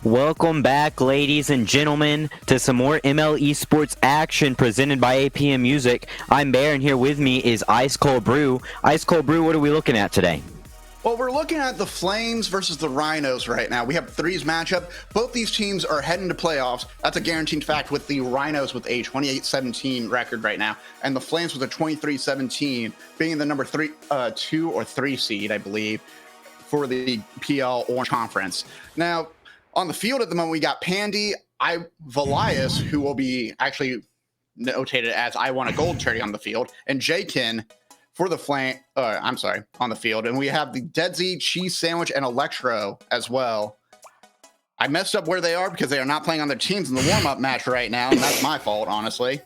Welcome back, ladies and gentlemen, to some more MLE Sports action presented by APM Music. I'm Bear, and here with me is Ice Cold Brew. Ice Cold Brew, what are we looking at today? Well, we're looking at the Flames versus the Rhinos right now. We have threes matchup. Both these teams are heading to playoffs. That's a guaranteed fact, with the Rhinos with a 28-17 record right now, and the Flames with a 23-17, being the number 2 or 3 seed, I believe, for the PL Orange Conference. Now, on the field at the moment, we got Pandy, Valias, who will be actually notated as I want a gold tourney on the field, and Jakin for the on the field. And we have the Deadsy, Cheese Sandwich, and Electro as well. I messed up where they are because they are not playing on their teams in the warm-up match right now, and that's my fault, honestly.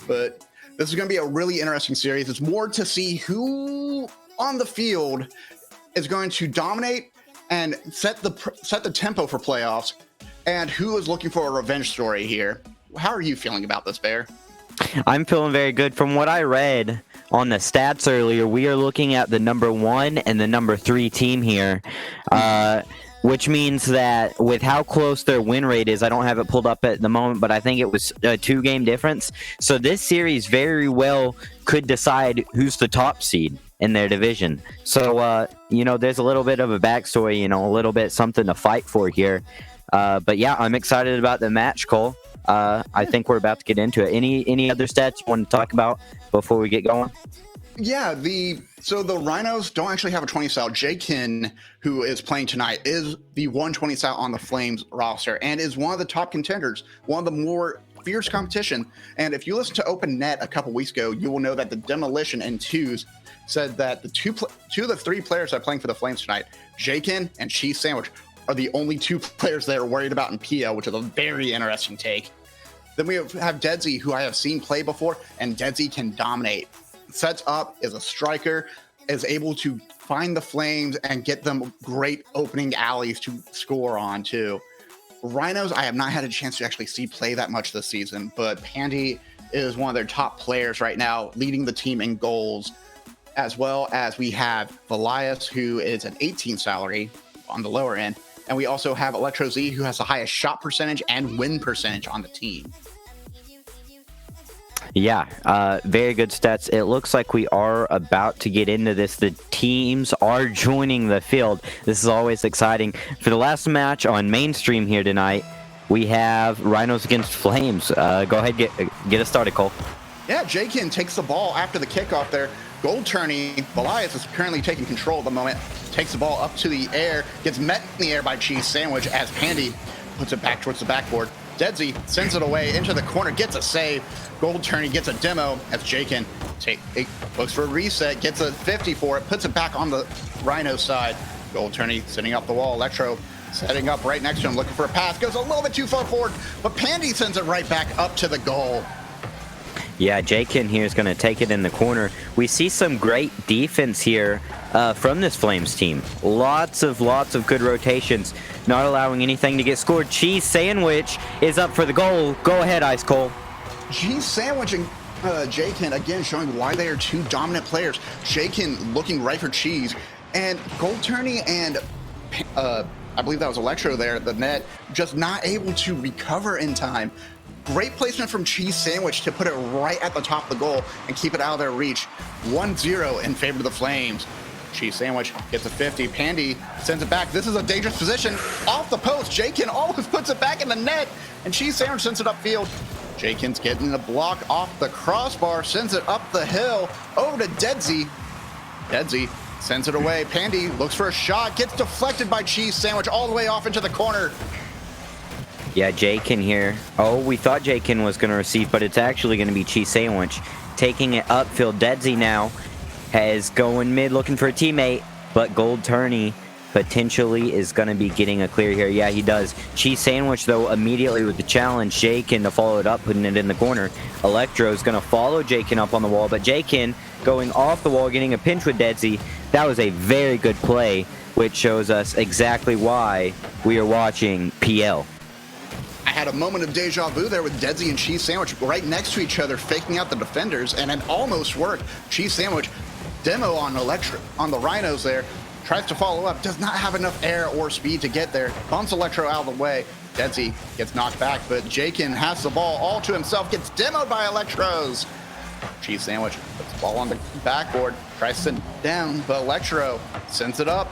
But this is going to be a really interesting series. It's more to see who on the field is going to dominate and set the tempo for playoffs, and who is looking for a revenge story here. How are you feeling about this, Bear? I'm feeling very good. From what I read on the stats earlier, we are looking at the number 1 and the number 3 team here, which means that with how close their win rate is, I don't have it pulled up at the moment, but I think it was a 2-game difference. So this series very well could decide who's the top seed in their division. So, there's a little bit of a backstory, a little bit something to fight for here. But yeah, I'm excited about the match, Cole. I think we're about to get into it. Any other stats you want to talk about before we get going? Yeah, so the Rhinos don't actually have a 20 style. Jakin, who is playing tonight, is the 120 style on the Flames roster and is one of the top contenders, one of the more fierce competition. And if you listen to Open Net a couple weeks ago, you will know that the Demolition and Twos said that the two of the 3 players that are playing for the Flames tonight, Jakin and Cheese Sandwich, are the only 2 players they are worried about in PL, which is a very interesting take. Then we have Deadsy, who I have seen play before, and Deadsy can dominate. Sets up, is a striker, is able to find the Flames and get them great opening alleys to score on, too. Rhinos, I have not had a chance to actually see play that much this season, but Pandy is one of their top players right now, leading the team in goals, as well as we have Valias, who is an 18 salary on the lower end. And we also have Electro Z, who has the highest shot percentage and win percentage on the team. Yeah, very good stats. It looks like we are about to get into this. The teams are joining the field. This is always exciting. For the last match on mainstream here tonight, we have Rhinos against Flames. Go ahead, get us started, Cole. Yeah, Jakin takes the ball after the kickoff there. Gold tourney, Valias is currently taking control at the moment. Takes the ball up to the air, gets met in the air by Cheese Sandwich as Pandy puts it back towards the backboard. Deadsy sends it away into the corner, gets a save. Gold tourney gets a demo as Jakin looks for a reset, gets a 50 for it, puts it back on the Rhino side. Gold tourney sitting up the wall. Electro setting up right next to him, looking for a pass. Goes a little bit too far forward, but Pandy sends it right back up to the goal. Yeah, Jakin here is going to take it in the corner. We see some great defense here from this Flames team. Lots of good rotations, not allowing anything to get scored. Cheese Sandwich is up for the goal. Go ahead, Ice Cole. Cheese Sandwich and Jakin, again, showing why they are 2 dominant players. Jakin looking right for Cheese. And Gold Tourney and I believe that was Electro there at the net, just not able to recover in time. Great placement from Cheese Sandwich to put it right at the top of the goal and keep it out of their reach. 1-0 in favor of the Flames. Cheese Sandwich gets a 50. Pandy sends it back. This is a dangerous position. Off the post. Jakin almost puts it back in the net, and Cheese Sandwich sends it upfield. Jakin's getting the block off the crossbar, sends it up the hill, over to Deadsy. Deadsy sends it away. Pandy looks for a shot, gets deflected by Cheese Sandwich all the way off into the corner. Yeah, Jakin here. Oh, we thought Jakin was going to receive, but it's actually going to be Cheese Sandwich. Taking it upfield. Deadsy now has going mid looking for a teammate, but Gold Tourney potentially is going to be getting a clear here. Yeah, he does. Cheese Sandwich, though, immediately with the challenge. Jakin to follow it up, putting it in the corner. Electro is going to follow Jakin up on the wall, but Jakin going off the wall, getting a pinch with Deadsy. That was a very good play, which shows us exactly why we are watching PL. I had a moment of deja vu there with Deadsy and Cheese Sandwich right next to each other, faking out the defenders, and it almost worked. Cheese Sandwich demo on Electro on the Rhinos there, tries to follow up, does not have enough air or speed to get there, bumps Electro out of the way. Deadzy gets knocked back, but Jakin has the ball all to himself, gets demoed by Electros. Cheese Sandwich puts the ball on the backboard, tries to send it down, but Electro sends it up.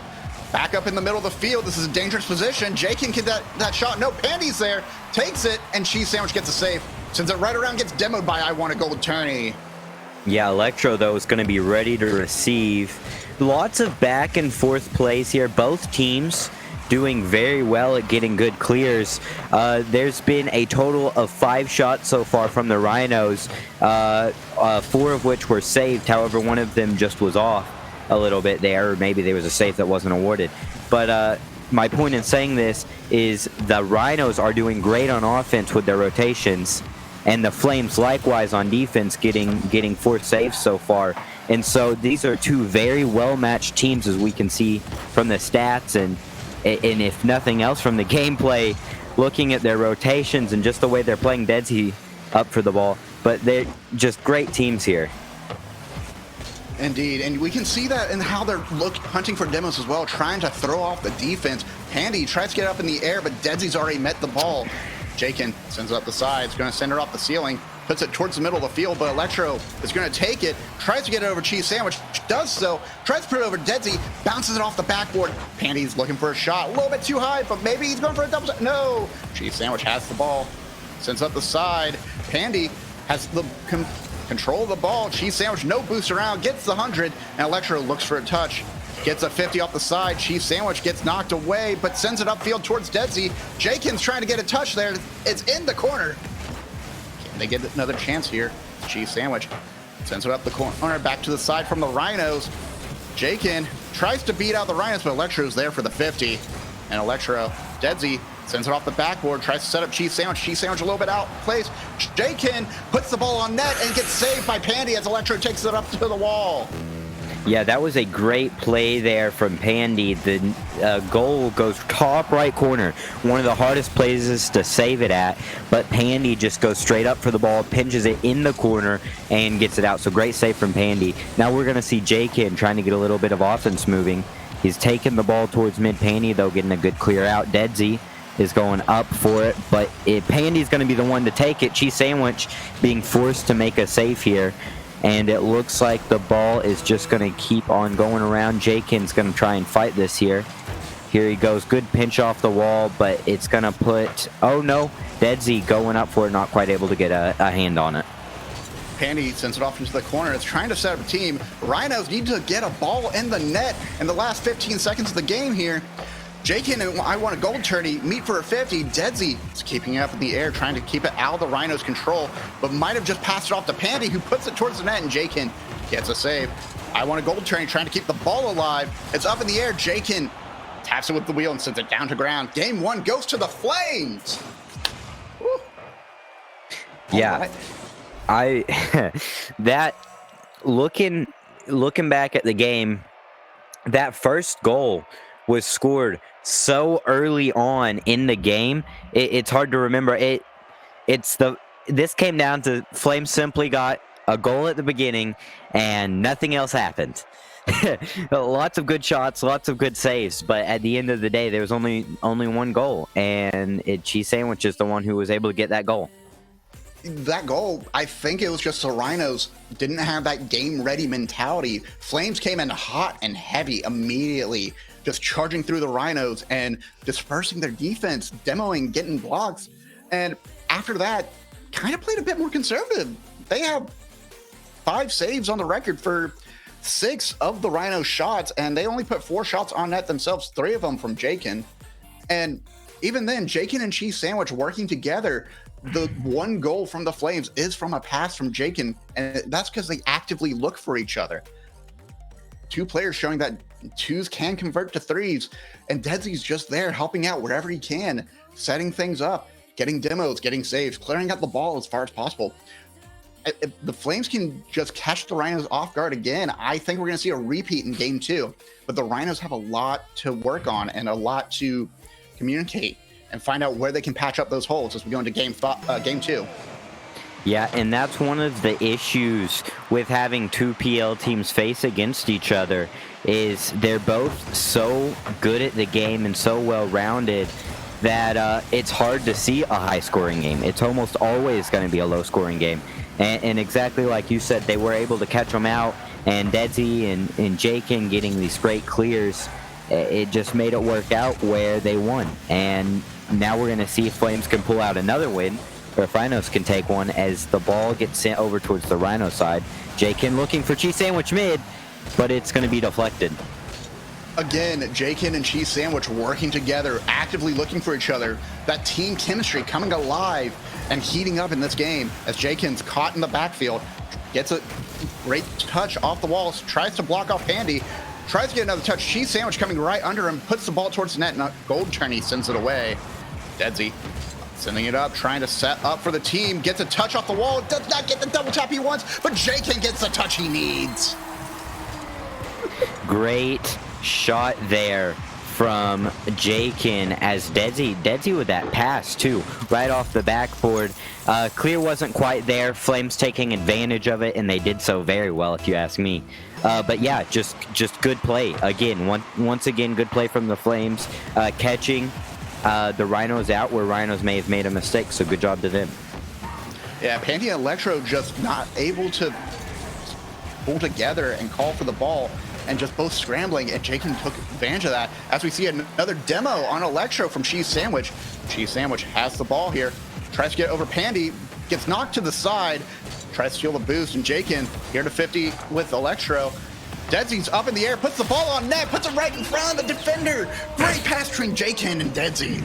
Back up in the middle of the field. This is a dangerous position. Jakin can that shot. No, Pandy's there. Takes it, and Cheese Sandwich gets a save. Sends it right around, gets demoed by I Want a Gold Tourney. Yeah, Electro, though, is going to be ready to receive. Lots of back and forth plays here. Both teams doing very well at getting good clears. There's been a total of 5 shots so far from the Rhinos, 4 of which were saved. However, one of them just was off a little bit there, or maybe there was a save that wasn't awarded. But my point in saying this is the Rhinos are doing great on offense with their rotations, and the Flames likewise on defense getting 4 saves so far. And so these are 2 very well-matched teams, as we can see from the stats, and if nothing else from the gameplay, looking at their rotations and just the way they're playing. Deadzy up for the ball, but they're just great teams here. Indeed, and we can see that in how they're hunting for demos as well, trying to throw off the defense. Pandy tries to get up in the air, but Deadzy's already met the ball. Jakin sends it up the sides, going to send her off the ceiling, puts it towards the middle of the field, but Electro is going to take it, tries to get it over Cheese Sandwich, does so, tries to put it over Deadzy, bounces it off the backboard. Pandy's looking for a shot, a little bit too high, but maybe he's going for a double shot. No! Cheese Sandwich has the ball, sends up the side. Pandy has the control of the ball. Cheese Sandwich, no boost around, gets the 100, and Electro looks for a touch. Gets a 50 off the side. Cheese Sandwich gets knocked away, but sends it upfield towards Deadzy. Jakin's trying to get a touch there. It's in the corner. Can they get another chance here? Cheese Sandwich sends it up the corner, back to the side from the Rhinos. Jakin tries to beat out the Rhinos, but Electro's there for the 50. And Electro, Deadzy sends it off the backboard, tries to set up Cheese Sandwich. Cheese Sandwich a little bit out of place. Jakin puts the ball on net and gets saved by Pandy as Electro takes it up to the wall. Yeah, that was a great play there from Pandy. The goal goes top right corner. One of the hardest places to save it at, but Pandy just goes straight up for the ball, pinches it in the corner, and gets it out. So great save from Pandy. Now we're going to see Jakin trying to get a little bit of offense moving. He's taking the ball towards mid-Pandy, though, getting a good clear out. Deadzy is going up for it, but Pandy's going to be the one to take it. Cheese Sandwich being forced to make a save here. And it looks like the ball is just going to keep on going around. Jakin's going to try and fight this here. Here he goes. Good pinch off the wall, but it's going to put... Oh, no. Deadzy going up for it, not quite able to get a hand on it. Pandy sends it off into the corner. It's trying to set up a team. Rhinos need to get a ball in the net in the last 15 seconds of the game here. Jakin and I Want a Gold Tourney meet for a 50. Deadzy is keeping it up in the air, trying to keep it out of the Rhinos' control, but might have just passed it off to Pandy, who puts it towards the net, and Jakin gets a save. I Want a Gold Tourney trying to keep the ball alive. It's up in the air. Jakin taps it with the wheel and sends it down to ground. Game 1 goes to the Flames. Woo. Yeah, that looking back at the game, that first goal was scored so early on in the game. It's hard to remember. This came down to Flames simply got a goal at the beginning and nothing else happened. Lots of good shots, lots of good saves, but at the end of the day, there was only one goal, and Cheese Sandwich is the one who was able to get that goal. That goal, I think it was just the Rhinos didn't have that game-ready mentality. Flames came in hot and heavy immediately, just charging through the Rhinos and dispersing their defense, demoing, getting blocks. And after that, kind of played a bit more conservative. They have 5 saves on the record for 6 of the Rhino shots, and they only put 4 shots on net themselves, 3 of them from Jakin. And even then, Jakin and Cheese Sandwich working together, the one goal from the Flames is from a pass from Jakin, and that's because they actively look for each other. 2 players showing that 2s can convert to 3s, and Deadzy's just there helping out wherever he can, setting things up, getting demos, getting saves, clearing out the ball as far as possible. If the Flames can just catch the Rhinos off guard again, I think we're going to see a repeat in Game 2. But the Rhinos have a lot to work on and a lot to communicate and find out where they can patch up those holes as we go into Game 2. Yeah, and that's one of the issues with having two PL teams face against each other is they're both so good at the game and so well-rounded that it's hard to see a high-scoring game. It's almost always going to be a low-scoring game. And exactly like you said, they were able to catch them out, and Dedsy and Jakin getting these great clears, it just made it work out where they won. And now we're going to see if Flames can pull out another win, or if Rhinos can take one as the ball gets sent over towards the Rhino side. Jakin looking for cheese sandwich mid, but it's going to be deflected. Again, Jakin and Cheese Sandwich working together, actively looking for each other. That team chemistry coming alive and heating up in this game as Jakin's caught in the backfield, gets a great touch off the walls, tries to block off Pandy, tries to get another touch. Cheese Sandwich coming right under him, puts the ball towards the net, and Gold Tourney sends it away. Dedsy sending it up, trying to set up for the team, gets a touch off the wall, does not get the double tap he wants, but Jakin gets the touch he needs. Great shot there from Jakin as Dedsy with that pass too, right off the backboard. Clear wasn't quite there. Flames taking advantage of it, and they did so very well, if you ask me. But yeah, just good play again. Once again, good play from the Flames, catching the Rhinos out where Rhinos may have made a mistake. So good job to them. Yeah, Panty and Electro just not able to pull together and call for the ball, and just both scrambling, and Jakin took advantage of that as we see another demo on Electro from Cheese Sandwich. Cheese Sandwich has the ball here, tries to get over Pandy, gets knocked to the side, tries to steal the boost, and Jakin here to 50 with Electro. Dedsy's up in the air, puts the ball on net, puts it right in front of the defender. Great pass between Jakin and Dedsy.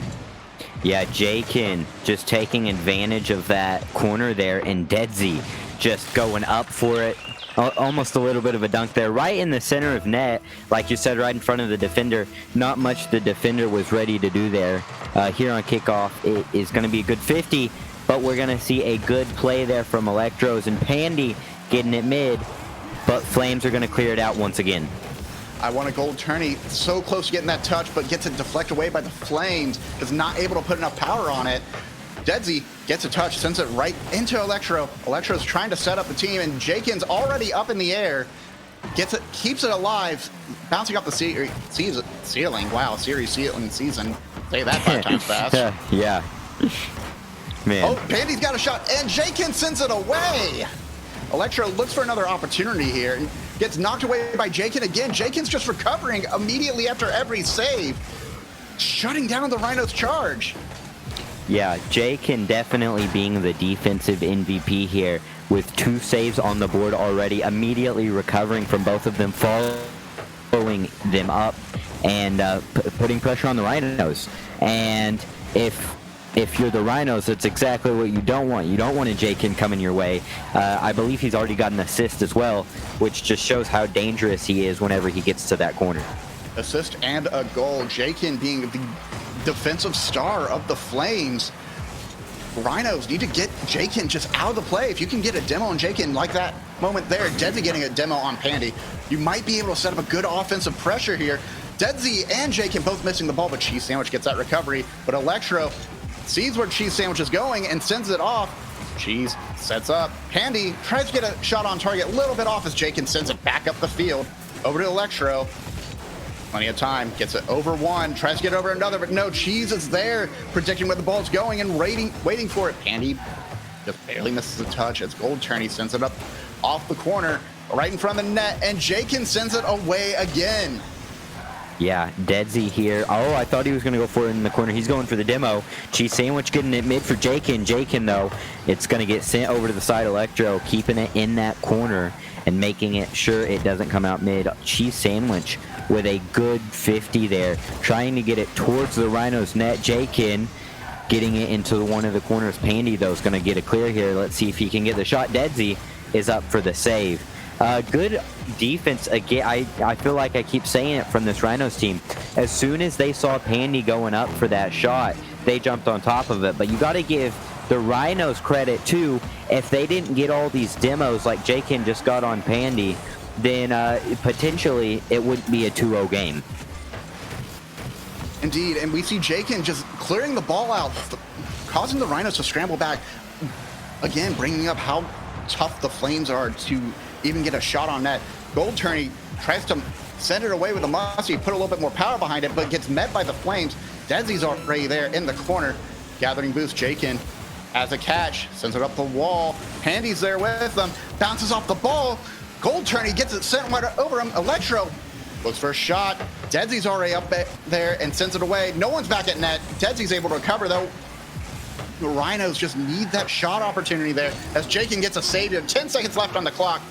Yeah, Jakin just taking advantage of that corner there, and Dedsy just going up for it. Almost a little bit of a dunk there, right in the center of net, like you said, right in front of the defender. Not much the defender was ready to do there. Here on kickoff, it is going to be a good 50, but we're going to see a good play there from Electros and Pandy getting it mid, but Flames are going to clear it out once again. I want a Gold Tourney, so close to getting that touch, but gets it deflected away by the Flames, is not able to put enough power on it. Dedsy gets a touch, sends it right into Electro. Electro's trying to set up the team, and Jakin's already up in the air. Gets it, keeps it alive, bouncing off the ceiling. Wow, series ceiling season. Say that 5 times fast. Yeah. Man. Oh, Pandy's got a shot, and Jakin sends it away. Electro looks for another opportunity here, and gets knocked away by Jakin again. Jakin's just recovering immediately after every save, shutting down the Rhinos' charge. Yeah, Jakin definitely being the defensive MVP here with 2 saves on the board already, immediately recovering from both of them, following them up and putting pressure on the Rhinos. And if you're the Rhinos, that's exactly what you don't want. You don't want a Jakin coming your way. I believe he's already got an assist as well, which just shows how dangerous he is whenever he gets to that corner. Assist and a goal. Jakin being the defensive star of the Flames. Rhinos need to get Jakin just out of the play. If you can get a demo on Jakin like that moment there, Dedsy getting a demo on Pandy, you might be able to set up a good offensive pressure here. Dedsy and Jakin both missing the ball, but Cheese Sandwich gets that recovery. But Electro sees where Cheese Sandwich is going and sends it off. Cheese sets up. Pandy tries to get a shot on target, a little bit off as Jakin sends it back up the field. Over to Electro. Plenty of time, gets it over one, tries to get over another, but no, Cheese is there, predicting where the ball's going and waiting for it. Pandy just barely misses a touch as Gold Tourney sends it up off the corner, right in front of the net, and Jakin sends it away again. Yeah, Dedsy here. Oh, I thought he was going to go for it in the corner. He's going for the demo. Cheese Sandwich getting it mid for Jakin. Jakin, though, it's going to get sent over to the side. Electro keeping it in that corner and making it sure it doesn't come out mid. Cheese Sandwich with a good 50 there, trying to get it towards the Rhinos net. Jakin getting it into one of the corners. Pandy, though, is going to get a clear here. Let's see if he can get the shot. Dedsy is up for the save. Good defense again. I feel like I keep saying it from this Rhinos team. As soon as they saw Pandy going up for that shot, they jumped on top of it. But you got to give the Rhinos credit too. If they didn't get all these demos like Jakin just got on Pandy, then potentially it wouldn't be a 2-0 game. Indeed, and we see Jakin just clearing the ball out, causing the Rhinos to scramble back. again, bringing up how tough the Flames are to even get a shot on net. Gold Tourney tries to send it away with a musty, put a little bit more power behind it, but gets met by the Flames. Desi's already there in the corner, gathering boost. Jakin has a catch, sends it up the wall. Pandy's there with them, bounces off the ball. Gold Tourney gets it sent right over him. Electro looks for a shot. Desi's already up there and sends it away. No one's back at net. Desi's able to recover though. The Rhinos just need that shot opportunity there as Jakin gets a save. 10 seconds left on the clock.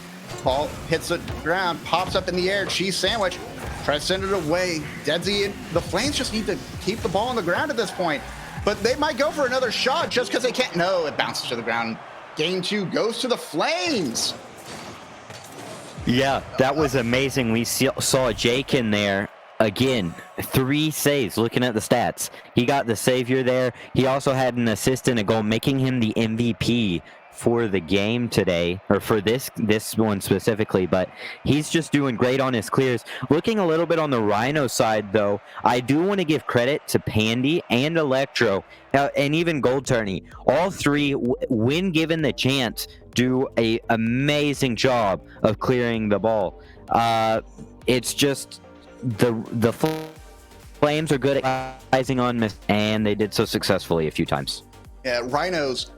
Ball hits the ground, pops up in the air. Cheese sandwich tries to send it away. Desi, the Flames just need to keep the ball on the ground at this point. But they might go for another shot just because they can't. No, it bounces to the ground. Game 2 goes to the Flames. Yeah, that was amazing. We saw Jake in there again. 3 saves. Looking at the stats, he got the savior there. He also had an assist and a goal, making him the MVP for the game today, or for this one specifically. But he's just doing great on his clears. Looking a little bit on the Rhino side, though, I do want to give credit to Pandy and Electro, and even Gold Tourney. All three, when given the chance, do a amazing job of clearing the ball. It's just the Flames are good at rising on miss, and they did so successfully a few times. Yeah, Rhinos.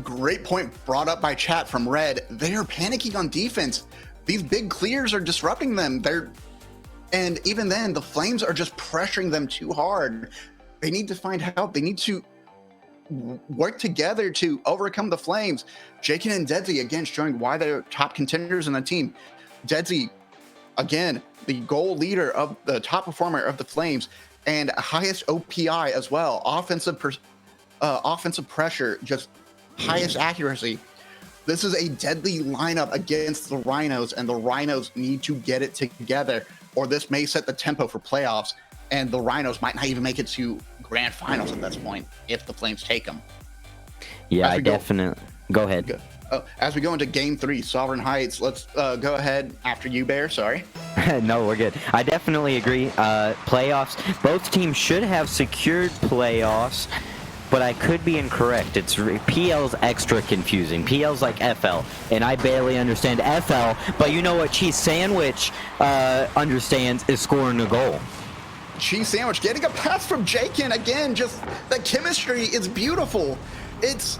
Great point brought up by chat from Red. They are panicking on defense. These big clears are disrupting them. And even then, the Flames are just pressuring them too hard. They need to find help. They need to work together to overcome the Flames. Jakin and Desi again showing why they're top contenders in the team. Desi, again, the goal leader of the top performer of the Flames, and highest OPI as well. Offensive pressure, just highest accuracy. This is a deadly lineup against the Rhinos, and the Rhinos need to get it together, or this may set the tempo for playoffs, and the Rhinos might not even make it to grand finals at this point if the Flames take them. Yeah, I definitely. Go ahead. As we go into Game 3, Sovereign Heights, let's go ahead after you, Bear. Sorry. No, we're good. I definitely agree. Playoffs, both teams should have secured playoffs, but I could be incorrect. PL's extra confusing. PL's like FL, and I barely understand FL, but you know what Cheese Sandwich understands is scoring a goal. Cheese Sandwich getting a pass from Jakin again. Just the chemistry is beautiful. It's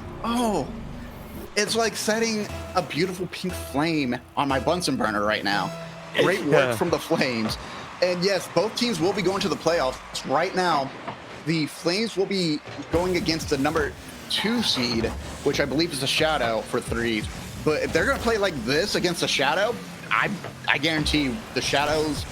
like setting a beautiful pink flame on my Bunsen burner right now. Great work from the Flames. And yes, both teams will be going to the playoffs. Right now, the Flames will be going against the number 2 seed, which I believe is the Shadow for 3. But if they're going to play like this against the Shadow, I guarantee you the Shadows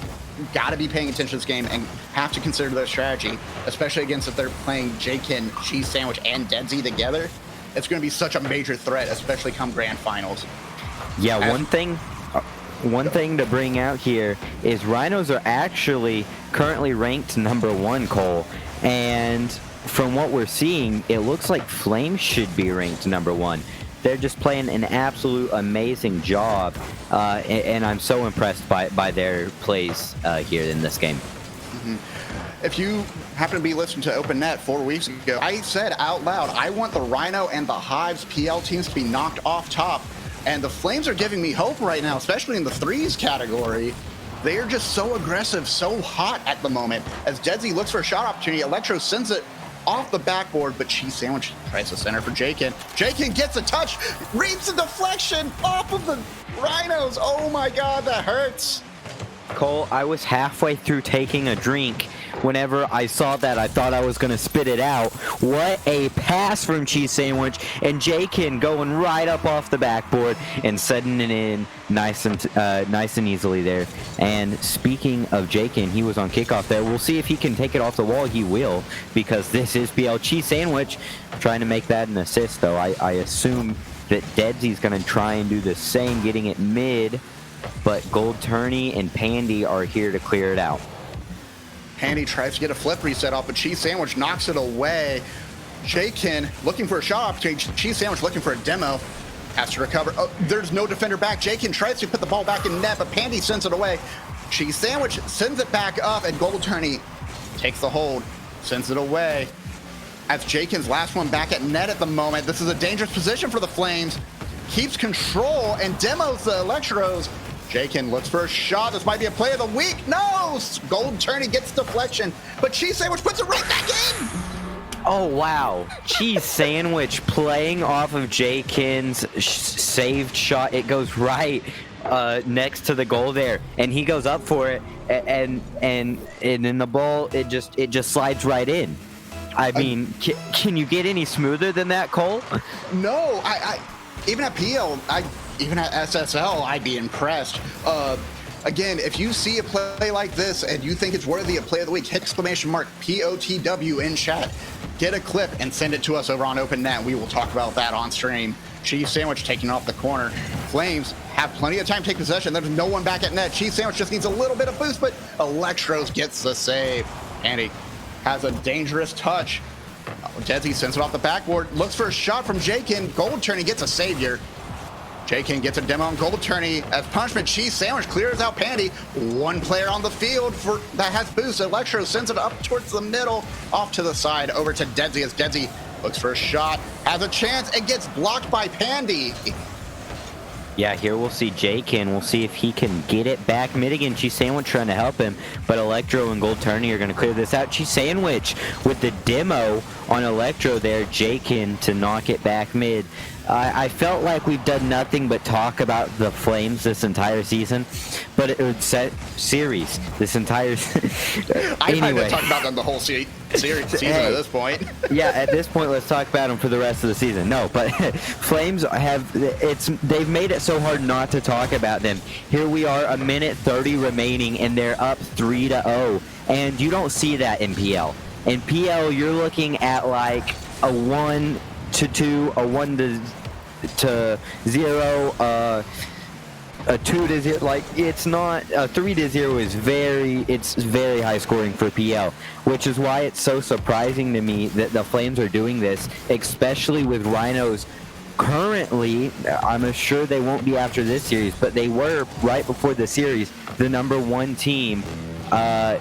got to be paying attention to this game and have to consider their strategy, especially against if they're playing Jakin, Cheese Sandwich, and Desi together. It's going to be such a major threat, especially come grand finals. Yeah, one thing to bring out here is Rhinos are actually currently ranked number 1, Cole. And from what we're seeing, it looks like Flames should be ranked number 1. They're just playing an absolute amazing job, and I'm so impressed by their plays here in this game. Mm-hmm. If you happen to be listening to Open Net 4 weeks ago, I said out loud, I want the Rhino and the Hives PL teams to be knocked off top. And the Flames are giving me hope right now, especially in the threes category. They are just so aggressive, so hot at the moment. As Desi looks for a shot opportunity, Electro sends it off the backboard, but Cheese Sandwich tries to center for Jakin. Jakin gets a touch, reaps a deflection off of the Rhinos. Oh my God, that hurts. Cole, I was halfway through taking a drink whenever I saw that. I thought I was going to spit it out. What a pass from Cheese Sandwich, and Jakin going right up off the backboard and setting it in nice and easily there. And speaking of Jakin, he was on kickoff there. We'll see if he can take it off the wall. He will, because this is PL. Cheese Sandwich trying to make that an assist, though. I assume that Deadsy's going to try and do the same, getting it mid, but Gold Tourney and Pandy are here to clear it out. Pandy tries to get a flip reset off, but Cheese Sandwich knocks it away. Jakin looking for a shot opportunity. Cheese Sandwich looking for a demo. Has to recover. Oh, there's no defender back. Jakin tries to put the ball back in net, but Pandy sends it away. Cheese Sandwich sends it back up, and Gold Tourney takes the hold, sends it away. as Jakin's last one back at net at the moment. This is a dangerous position for the Flames. Keeps control and demos the Electros. Jakin looks for a shot. This might be a play of the week. No! Gold Tourney gets deflection, but Cheese Sandwich puts it right back in! Oh, wow. Cheese Sandwich playing off of Jakin's saved shot. It goes right next to the goal there, and he goes up for it, and in the ball, it just slides right in. I mean, can you get any smoother than that, Cole? No, I even at PL, even at SSL, I'd be impressed. Again, if you see a play like this and you think it's worthy of play of the week, exclamation mark POTW in chat. Get a clip and send it to us over on OpenNet. We will talk about that on stream. Cheese Sandwich taking off the corner. Flames have plenty of time to take possession. There's no one back at net. Cheese Sandwich just needs a little bit of boost, but Electros gets the save. Andy has a dangerous touch. Desi sends it off the backboard. Looks for a shot from Jakin. Gold Tourney gets a savior. Jakin gets a demo on Gold Tourney. As punishment, Cheese Sandwich clears out Pandy. One player on the field that has boost. Electro sends it up towards the middle, off to the side, over to Desi as Desi looks for a shot, has a chance, and gets blocked by Pandy. Yeah, here we'll see Jakin. We'll see if he can get it back mid again. Cheese Sandwich trying to help him, but Electro and Gold Tourney are going to clear this out. Cheese Sandwich with the demo on Electro there. Jakin to knock it back mid. I felt like we've done nothing but talk about the Flames this entire season, but it would set series this entire. I've been talking about them the whole season at this point. Yeah, at this point, let's talk about them for the rest of the season. No, but Flames they've made it so hard not to talk about them. Here we are, a minute 30 remaining, and they're up 3-0, and you don't see that in PL. In PL, you're looking at like a 1-2, a 1-0, a 2-0. Like, it's not a 3-0 is very high scoring for PL, which is why it's so surprising to me that the Flames are doing this, especially with Rhinos. Currently, I'm sure they won't be after this series, but they were right before the series the #1 team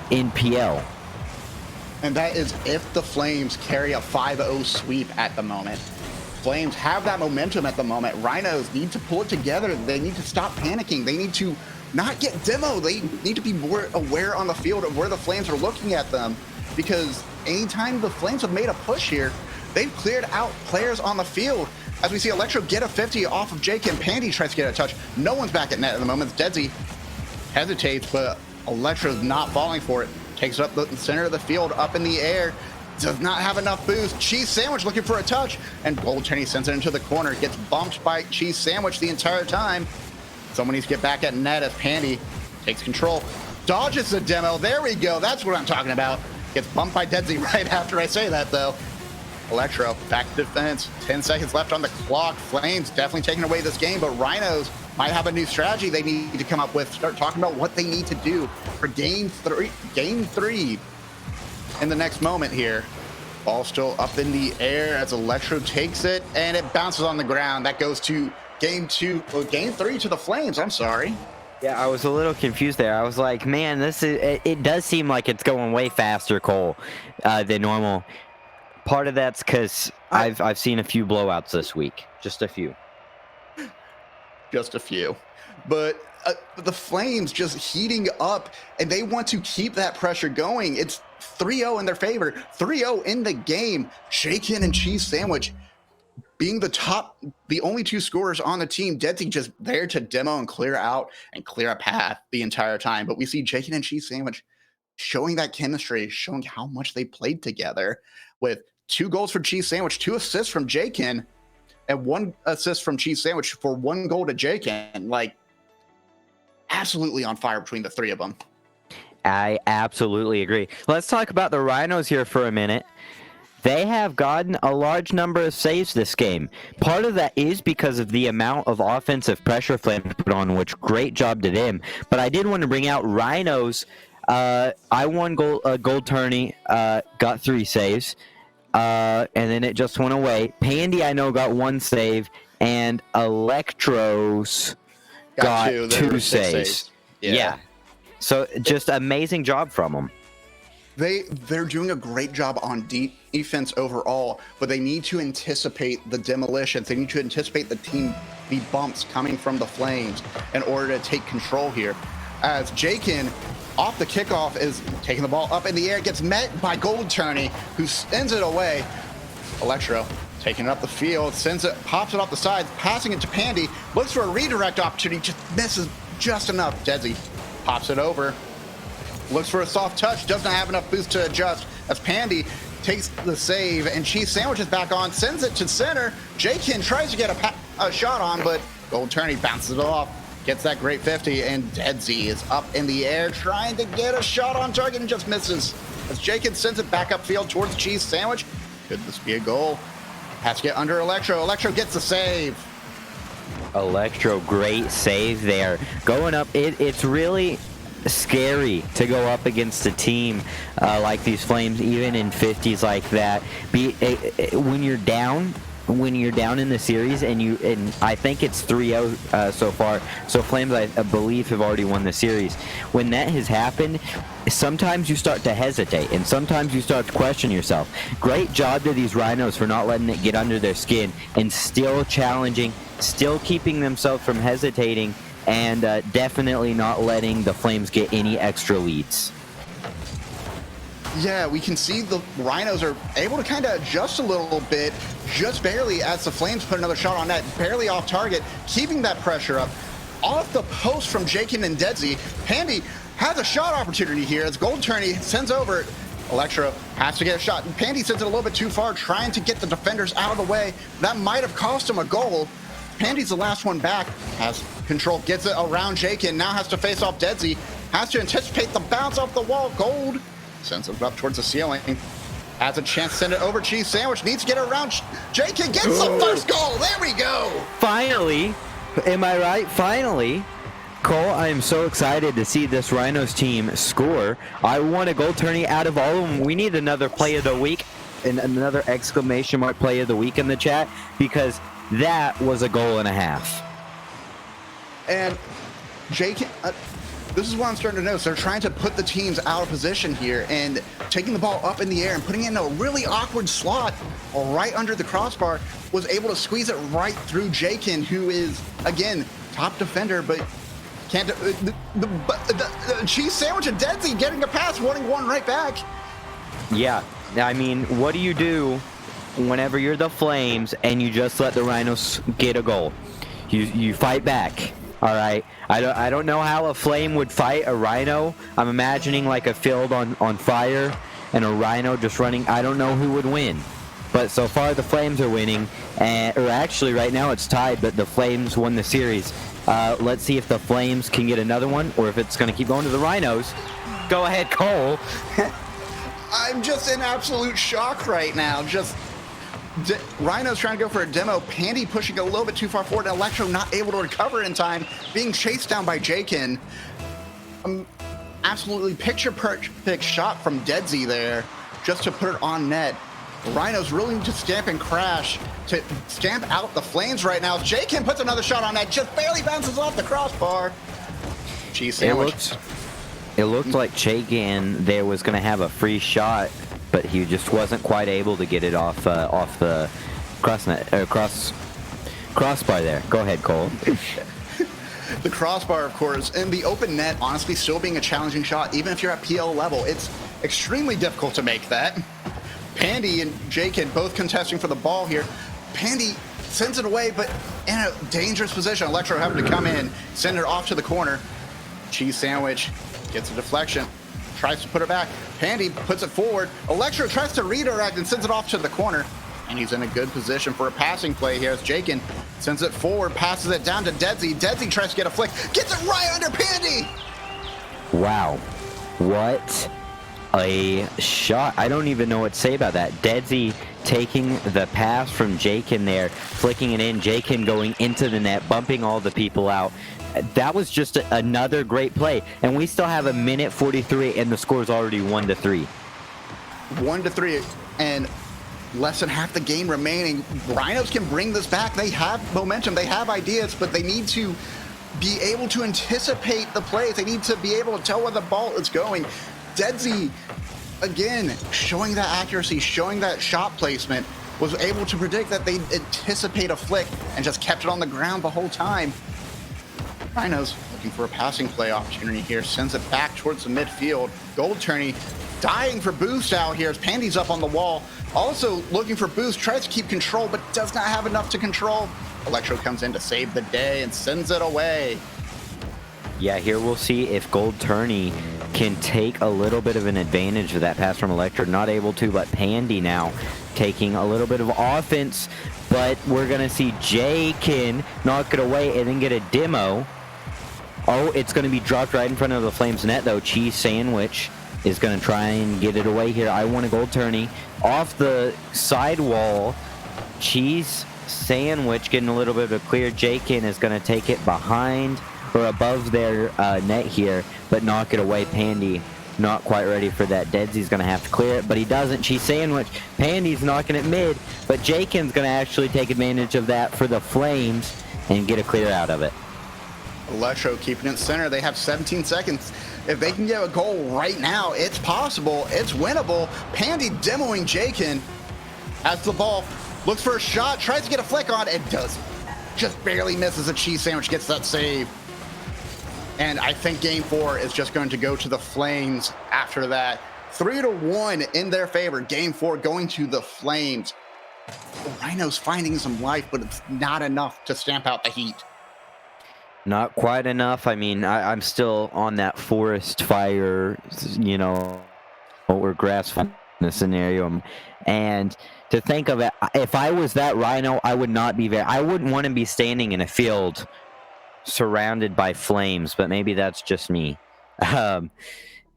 in PL. And that is if the Flames carry a 5-0 sweep at the moment. Flames have that momentum at the moment. Rhinos need to pull it together. They need to stop panicking. They need to not get demo. They need to be more aware on the field of where the Flames are looking at them, because anytime the Flames have made a push here, they've cleared out players on the field. As we see Electro get a 50 off of Jake, and Pandy tries to get a touch. No one's back at net at the moment. Desi hesitates, but Electro's not falling for it. Takes it up the center of the field, up in the air. Does not have enough boost. Cheese Sandwich looking for a touch, and Gold Tourney sends it into the corner. Gets bumped by Cheese Sandwich the entire time. Someone needs to get back at net as Pandy takes control. Dodges the demo. There we go. That's what I'm talking about. Gets bumped by Desi right after I say that, though. Electro back to defense. 10 seconds left on the clock. Flames definitely taking away this game, but Rhinos might have a new strategy they need to come up with. Start talking about what they need to do for game three in the next moment here. Ball still up in the air as Electro takes it, and it bounces on the ground. That goes to game three to the Flames. I'm sorry. Yeah, I was a little confused there. I was like, man, it does seem like it's going way faster, Cole, than normal. Part of that's because I've seen a few blowouts this week. Just a few. Just a few. But the Flames just heating up, and they want to keep that pressure going. It's 3-0 in their favor. 3-0 in the game. Jakin and Cheese Sandwich being the only two scorers on the team. Desi just there to demo and clear out and clear a path the entire time. But we see Jakin and Cheese Sandwich showing that chemistry, showing how much they played together, with 2 goals for Cheese Sandwich, 2 assists from Jakin, and 1 assist from Cheese Sandwich for 1 goal to Jakin. Like, absolutely on fire between the 3 of them. I absolutely agree. Let's talk about the Rhinos here for a minute. They have gotten a large number of saves this game. Part of that is because of the amount of offensive pressure Flames put on, which great job to them. But I did want to bring out Rhinos. I won Gold Tourney, got 3 saves, and then it just went away. Pandy, I know, got 1 save, and Electros got 2 saves. Yeah. So just amazing job from them. They're doing a great job on defense overall, but they need to anticipate the demolitions. They need to anticipate the bumps coming from the Flames in order to take control here. As Jakin, off the kickoff, is taking the ball up in the air, gets met by Gold Tourney, who sends it away. Electro taking it up the field, sends it, pops it off the side, passing it to Pandy, looks for a redirect opportunity, just misses just enough. Desi pops it over. Looks for a soft touch, does not have enough boost to adjust as Pandy takes the save and Cheese Sandwich is back on, sends it to center. Jakin tries to get a shot on, but Gold Tourney bounces it off, gets that great 50, and Deadzy is up in the air trying to get a shot on target and just misses. As Jakin sends it back upfield towards Cheese Sandwich. Could this be a goal? Has to get under Electro. Electro gets the save. Electro, great save there. Going up, it's really scary to go up against a team like these Flames, even in 50s like that. When you're down in the series, and I think it's 3-0 so far, so Flames I believe have already won the series. When that has happened, sometimes you start to hesitate and sometimes you start to question yourself. Great job to these Rhinos for not letting it get under their skin and still challenging, still keeping themselves from hesitating, and definitely not letting the Flames get any extra leads. Yeah, we can see the Rhinos are able to kind of adjust a little bit, just barely, as the Flames put another shot on net, barely off target, keeping that pressure up. Off the post from Jakin and Deadzy, Pandy has a shot opportunity here as Gold Tourney sends over. Electro has to get a shot, and Pandy sends it a little bit too far, trying to get the defenders out of the way. That might have cost him a goal. Pandy's the last one back, has control, gets it around Jakin, now has to face off Deadzy, has to anticipate the bounce off the wall. Gold sends it up towards the ceiling, has a chance to send it over. Cheese Sandwich needs to get around. Jakin gets the first goal. There we go. Finally, am I right? Finally. Cole, I am so excited to see this Rhinos team score. I want a Gold Tourney out of all of them. We need another play of the week and another exclamation mark play of the week in the chat, because that was a goal and a half. And Jakin, this is what I'm starting to notice. They're trying to put the teams out of position here and taking the ball up in the air and putting it in a really awkward slot right under the crossbar. Was able to squeeze it right through Jakin, who is, again, top defender, but can't. The Cheese Sandwich and Deadzy getting a pass, wanting one right back. Yeah, I mean, what do you do whenever you're the Flames and you just let the Rhinos get a goal? You fight back. All right, I don't know how a Flame would fight a Rhino. I'm imagining like a field on fire and a Rhino just running. I don't know who would win, but so far the Flames are winning, or actually right now it's tied, but the Flames won the series. Let's see if the Flames can get another one, or if it's going to keep going to the Rhinos. Go ahead, Cole. I'm just in absolute shock right now. Just Rhinos trying to go for a demo, Pandy pushing a little bit too far forward, and Electro not able to recover in time, being chased down by Jakin. Absolutely picture-perfect shot from Deadzy there, just to put it on net. Rhinos really need to stamp and crash to stamp out the Flames right now. Jakin puts another shot on net, just barely bounces off the crossbar. Cheese Sandwich. It looked like Jakin there was going to have a free shot, but he just wasn't quite able to get it off the crossbar there. Go ahead, Cole. The crossbar, of course, and the open net, honestly, still being a challenging shot, even if you're at PL level. It's extremely difficult to make that. Pandy and Jakin both contesting for the ball here. Pandy sends it away, but in a dangerous position. Electro having to come in, send it off to the corner. Cheese Sandwich gets a deflection, tries to put it back. Pandy puts it forward. Electro tries to redirect and sends it off to the corner. And he's in a good position for a passing play here as Jakin sends it forward, passes it down to Deadzy. Deadzy tries to get a flick, gets it right under Pandy. Wow. What a shot. I don't even know what to say about that. Deadzy taking the pass from Jakin there, flicking it in, Jakin going into the net, bumping all the people out. That was just another great play, and we still have a minute 43, and the score's already 1-3. 1-3, and less than half the game remaining. Rhinos can bring this back. They have momentum, they have ideas, but they need to be able to anticipate the plays. They need to be able to tell where the ball is going. Deadzy again, showing that accuracy, showing that shot placement, was able to predict that they'd anticipate a flick and just kept it on the ground the whole time. Rhinos looking for a passing play opportunity here, sends it back towards the midfield. Gold Tourney dying for boost out here as Pandy's up on the wall. Also looking for boost, tries to keep control, but does not have enough to control. Electro comes in to save the day and sends it away. Yeah, here we'll see if Gold Tourney can take a little bit of an advantage of that pass from Electro. Not able to, but Pandy now taking a little bit of offense. But we're going to see Jaykin knock it away and then get a demo. Oh, it's going to be dropped right in front of the Flames net, though. Cheese Sandwich is going to try and get it away here. I want a Gold Tourney off the side wall. Cheese Sandwich getting a little bit of a clear. Jaykin is going to take it behind or above their net here, but knock it away. Pandy not quite ready for that. Deadsy's going to have to clear it, but he doesn't. Cheese Sandwich. Pandy's knocking it mid, but Jaykin's going to actually take advantage of that for the Flames and get a clear out of it. Electro keeping it center. They have 17 seconds. If they can get a goal right now, it's possible. It's winnable. Pandy demoing Jaykin. Has the ball. Looks for a shot. Tries to get a flick on. It does. Just barely misses. A Cheese Sandwich gets that save. And I think game 4 is just going to go to the Flames after that. 3-1 in their favor. Game 4 going to the Flames. The Rhinos finding some life, but it's not enough to stamp out the heat. Not quite enough. I mean, I'm still on that forest fire, you know, or grass fire in the scenario. And to think of it, if I was that Rhino, I would not be there. I wouldn't want to be standing in a field surrounded by flames, but maybe that's just me. And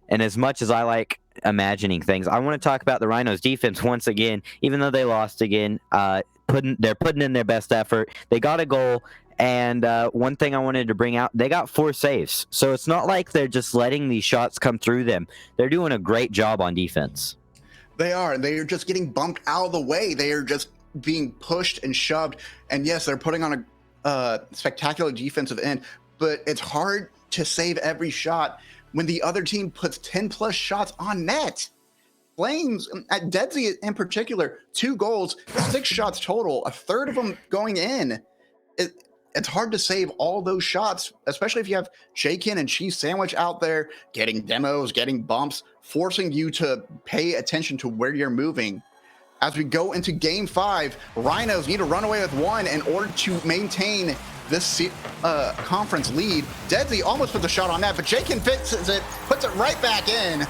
as much as I like imagining things, I want to talk about the Rhinos defense once again. Even though they lost again, they're putting in their best effort. They got a goal. And one thing I wanted to bring out, they got 4 saves. So it's not like they're just letting these shots come through them. They're doing a great job on defense. They are. They are just getting bumped out of the way. They are just being pushed and shoved. And yes, they're putting on a spectacular defensive end. But it's hard to save every shot when the other team puts 10-plus shots on net. Flames, at Deadsy in particular, 2 goals, 6 shots total, a third of them going in. It's hard to save all those shots, especially if you have Jaykin and Cheese Sandwich out there getting demos, getting bumps, forcing you to pay attention to where you're moving. As we go into game 5, Rhinos need to run away with 1 in order to maintain this conference lead. Deadsy almost puts a shot on that, but Jaykin fixes it, puts it right back in.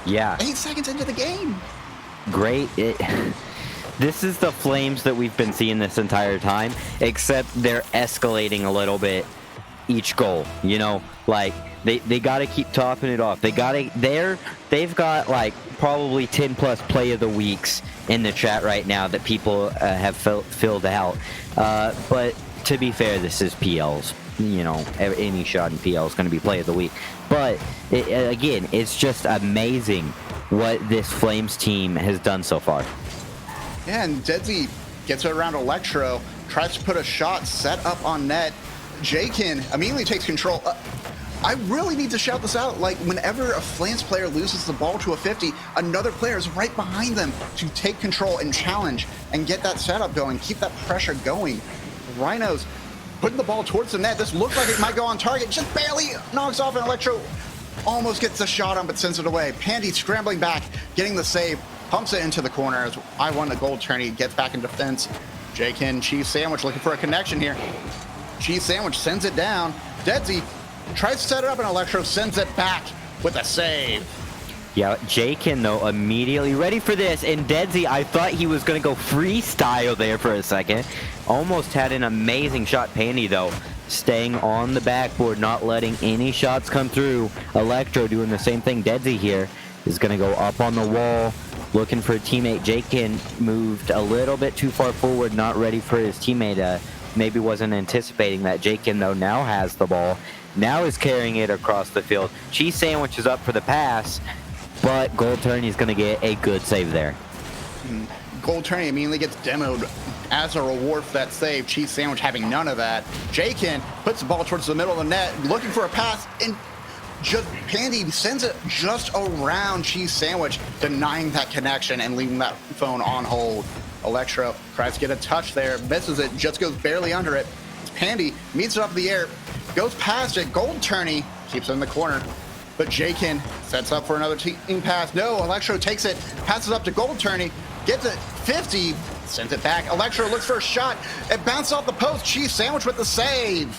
Yeah. 8 seconds into the game. Great. This is the Flames that we've been seeing this entire time, except they're escalating a little bit each goal. You know, like they got to keep topping it off. They've got like probably 10+ play of the weeks in the chat right now that people have filled out. But to be fair, this is PL's. You know, any shot in PL is going to be play of the week. But again, it's just amazing what this Flames team has done so far. Yeah, and Deadsy gets it around Electro, tries to put a shot set up on net. Jaykin immediately takes control. I really need to shout this out. Like, whenever a Flames player loses the ball to a 50, another player is right behind them to take control and challenge and get that setup going, keep that pressure going. Rhinos putting the ball towards the net. This looks like it might go on target. Just barely knocks off, and Electro almost gets the shot on, but sends it away. Pandy scrambling back, getting the save. Pumps it into the corner as I won the Gold Tourney, gets back in defense. Jaykin, Cheese Sandwich looking for a connection here. Cheese Sandwich sends it down. Deadsy tries to set it up, and Electro sends it back with a save. Yeah, Jaykin, though, immediately ready for this. And Deadsy, I thought he was going to go freestyle there for a second. Almost had an amazing shot. Pandy, though, staying on the backboard, not letting any shots come through. Electro doing the same thing. Deadsy here is going to go up on the wall, looking for a teammate. Jaykin moved a little bit too far forward, not ready for his teammate. Maybe wasn't anticipating that. Jaykin, though, now has the ball. Now is carrying it across the field. Cheese Sandwich is up for the pass, but Gold Tourney is going to get a good save there. Gold Tourney immediately gets demoed as a reward for that save. Cheese Sandwich having none of that. Jaykin puts the ball towards the middle of the net, looking for a pass, and just Pandy sends it just around Cheese Sandwich, denying that connection and leaving that phone on hold. Electro tries to get a touch there, misses it, just goes barely under it. Pandy meets it up in the air, goes past it. Gold Tourney keeps it in the corner, but Jakin sets up for another team pass. No, Electro takes it, passes up to Gold Tourney, gets it 50, sends it back. Electro looks for a shot. It bounced off the post. Cheese Sandwich with the save.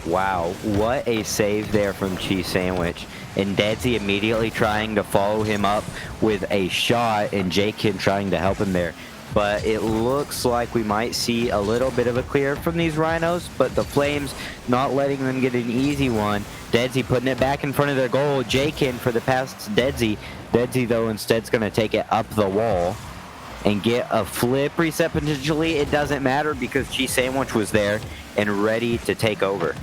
Wow, what a save there from Cheese Sandwich. And Deadsy immediately trying to follow him up with a shot, and Jakin trying to help him there. But it looks like we might see a little bit of a clear from these Rhinos, but the Flames not letting them get an easy one. Deadsy putting it back in front of their goal. Jakin for the pass to Deadsy. Deadsy, though, instead's going to take it up the wall and get a flip reset potentially. It doesn't matter because Cheese Sandwich was there and ready to take over.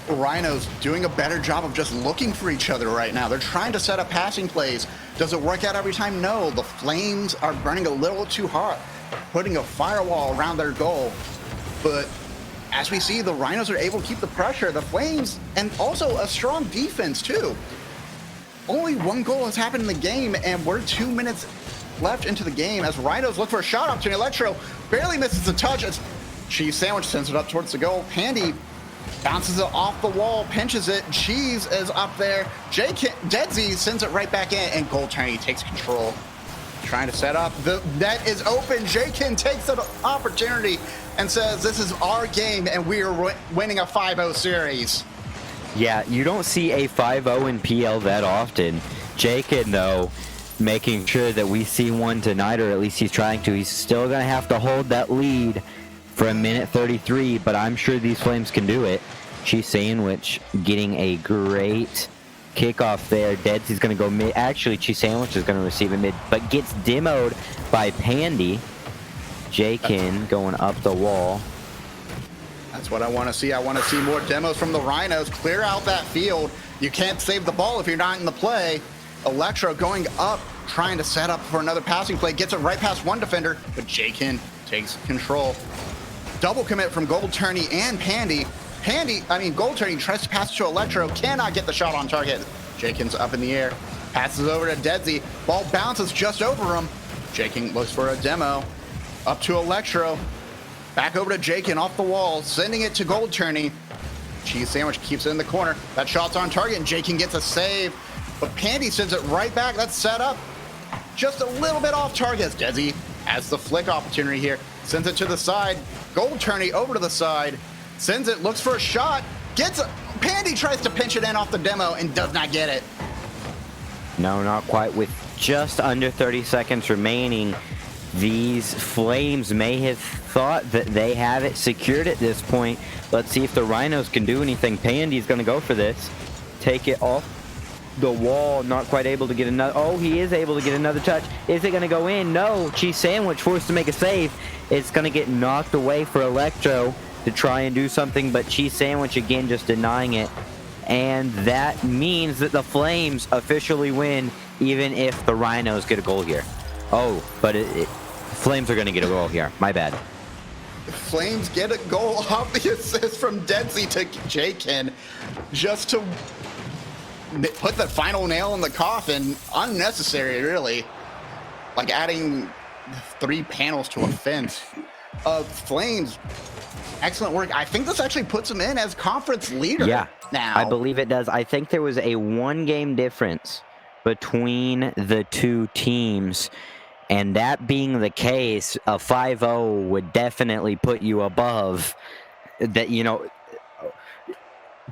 Rhinos doing a better job of just looking for each other right now. They're trying to set up passing plays. Does it work out every time? No. The Flames are running a little too hard, putting a firewall around their goal. But as we see, the Rhinos are able to keep the pressure. The Flames, and also a strong defense too. Only one goal has happened in the game, and we're 2 minutes left into the game as Rhinos look for a shot opportunity. Electro barely misses a touch as Cheese Sandwich sends it up towards the goal. Pandy bounces it off the wall, pinches it. Cheese is up there. Deadsy sends it right back in, and Gold Tourney takes control. Trying to set up. The net is open. Jakin takes the opportunity and says, this is our game, and we are winning a 5-0 series. Yeah, you don't see a 5-0 in PL that often. Jakin, though, making sure that we see one tonight, or at least he's trying to. He's still going to have to hold that lead for a minute 33, but I'm sure these Flames can do it. Cheese Sandwich getting a great kickoff there. Deadsy's going to go mid. Actually, Cheese Sandwich is going to receive it mid, but gets demoed by Pandy. Jakin going up the wall. That's what I want to see. I want to see more demos from the Rhinos. Clear out that field. You can't save the ball if you're not in the play. Electro going up, trying to set up for another passing play. Gets it right past one defender, but Jakin takes control. Double commit from Gold Tourney and Pandy. Gold Tourney tries to pass to Electro, cannot get the shot on target. Jakin's up in the air, passes over to Deadsy. Ball bounces just over him. Jakin looks for a demo. Up to Electro. Back over to Jakin off the wall, sending it to Gold Tourney. Cheese Sandwich keeps it in the corner. That shot's on target, and Jakin gets a save. But Pandy sends it right back. That's set up. Just a little bit off target. Deadsy has the flick opportunity here. Sends it to the side. Gold Tourney over to the side. Sends it, looks for a shot. Gets it. Pandy tries to pinch it in off the demo and does not get it. No, not quite. With just under 30 seconds remaining, these Flames may have thought that they have it secured at this point. Let's see if the Rhinos can do anything. Pandy's going to go for this. Take it off the wall. Not quite able to get another. Oh, he is able to get another touch. Is it going to go in? No. Cheese Sandwich forced to make a save. It's going to get knocked away for Electro to try and do something, but Cheese Sandwich again just denying it. And that means that the Flames officially win, even if the Rhinos get a goal here. Oh, but Flames are going to get a goal here. My bad. Flames get a goal off the assist from Deadsy to Jakin, just to put the final nail in the coffin. Unnecessary, really. Like adding 3 panels to a fence. Flames, excellent work. I think this actually puts them in as conference leader. Yeah, now. I believe it does. I think there was a 1-game difference between the two teams, and that being the case, a 5-0 would definitely put you above that.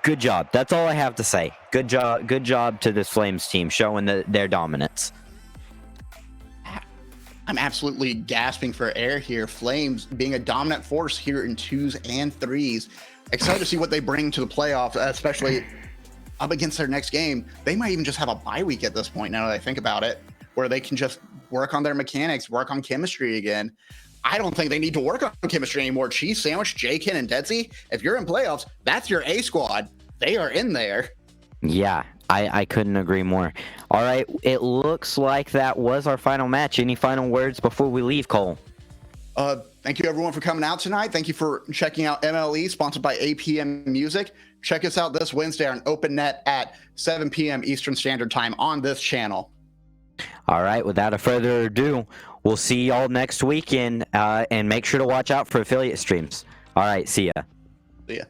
Good job. That's all I have to say. Good job to this Flames team, showing their dominance. I'm absolutely gasping for air here. Flames being a dominant force here in 2s and 3s. Excited to see what they bring to the playoffs, especially up against their next game. They might even just have a bye week at this point, now that I think about it, where they can just work on their mechanics, work on chemistry again. I don't think they need to work on chemistry anymore. Cheese Sandwich, Jakin, and Deadsy, if you're in playoffs, that's your A squad. They are in there. Yeah, I couldn't agree more. All right, it looks like that was our final match. Any final words before we leave, Cole? Thank you, everyone, for coming out tonight. Thank you for checking out MLE, sponsored by APM Music. Check us out this Wednesday on OpenNet at 7 p.m. Eastern Standard Time on this channel. All right, without a further ado, we'll see y'all next weekend, and make sure to watch out for affiliate streams. All right, see ya. See ya.